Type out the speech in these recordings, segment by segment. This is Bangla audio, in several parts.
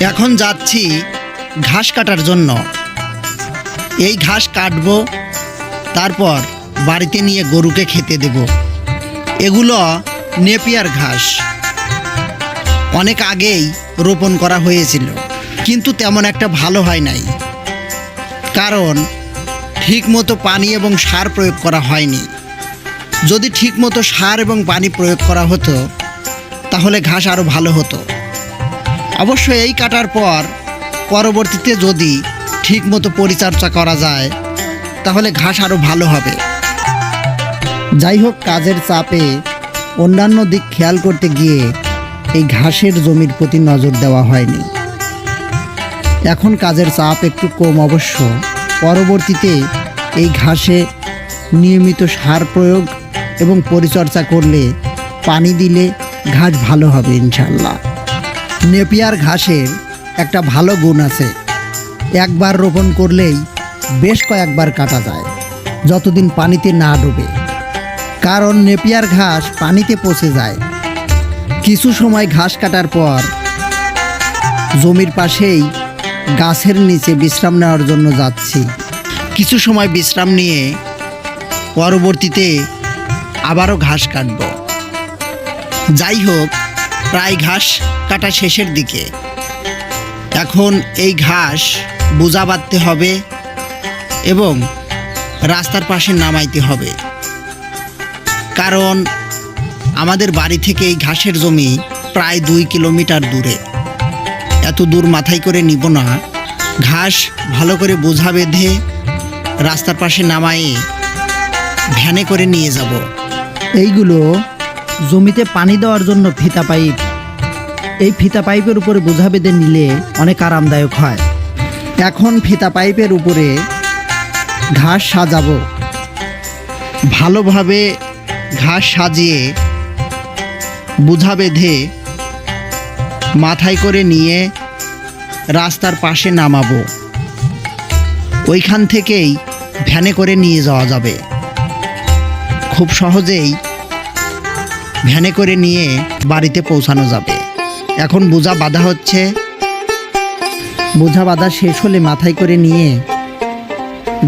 এখন যাচ্ছি ঘাস কাটার জন্য। এই ঘাস কাটবো, তারপর বাড়িতে নিয়ে গরুকে খেতে দেব। এগুলো নেপিয়ার ঘাস, অনেক আগেই রোপণ করা হয়েছিল, কিন্তু তেমন একটা ভালো হয় নাই, কারণ ঠিকমতো পানি এবং সার প্রয়োগ করা হয়নি। যদি ঠিকমতো সার এবং পানি প্রয়োগ করা হতো তাহলে ঘাস আরও ভালো হতো। অবশ্য এই কাটার পর পরবর্তীতে যদি ঠিকমতো পরিচর্যা করা যায় তাহলে ঘাস আরও ভালো হবে। যাই হোক, কাজের চাপে অন্যান্য দিক খেয়াল করতে গিয়ে এই ঘাসের জমির প্রতি নজর দেওয়া হয়নি। এখন কাজের চাপ একটু কম অবশ্য। পরবর্তীতে এই ঘাসে নিয়মিত সার প্রয়োগ এবং পরিচর্যা করলে, পানি দিলে ঘাস ভালো হবে ইনশাল্লাহ। নেপিয়ার ঘাসের একটা ভালো গুণ আছে, একবার রোপণ করলেই বেশ কয়েকবার কাটা যায়, যতদিন পানিতে না ডুবে। কারণ নেপিয়ার ঘাস পানিতে পচে যায়। কিছু সময় ঘাস কাটার পর জমির পাশেই গাছের নিচে বিশ্রাম নেওয়ার জন্য যাচ্ছি। কিছু সময় বিশ্রাম নিয়ে পরবর্তীতে আবারও ঘাস কাটব। যাই হোক, প্রায় ঘাস কাটা শেষের দিকে। এখন এই ঘাস বোঝা বাঁধতে হবে এবং রাস্তার পাশে নামাইতে হবে, কারণ আমাদের বাড়ি থেকে এই ঘাসের জমি প্রায় 2 কিলোমিটার দূরে। এত দূর মাথায় করে নিব না, ঘাস ভালো করে বোঝা বেঁধে রাস্তার পাশে নামায়ে ভ্যানে করে নিয়ে যাব। এইগুলো জমিতে পানি দেওয়ার জন্য ফিতা পাইপ। এই ফিতা পাইপের উপরে বোঝা বেঁধে নিলে অনেক আরামদায়ক হয়। এখন ফিতা পাইপের উপরে ঘাস সাজাবো। ভালোভাবে ঘাস সাজিয়ে বোঝা বেঁধে মাথায় করে নিয়ে রাস্তার পাশে নামাবো। ওইখান থেকেই ভ্যানে করে নিয়ে যাওয়া যাবে। খুব সহজেই ভ্যানে করে নিয়ে বাড়িতে পৌঁছানো যাবে। এখন বোঝা বাঁধা হচ্ছে। বোঝা বাঁধা শেষ হলে মাথায় করে নিয়ে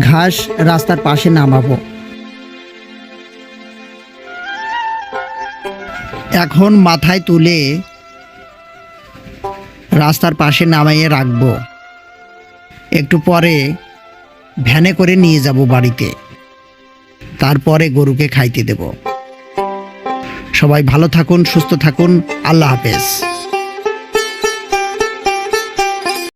ঘাস রাস্তার পাশে নামাবো। এখন মাথায় তুলে রাস্তার পাশে নামাইয়ে রাখবো। একটু পরে ভ্যানে করে নিয়ে যাব বাড়িতে, তারপরে গরুকে খাইতে দেব। সবাই ভালো থাকুন, সুস্থ থাকুন। আল্লাহ হাফেজ।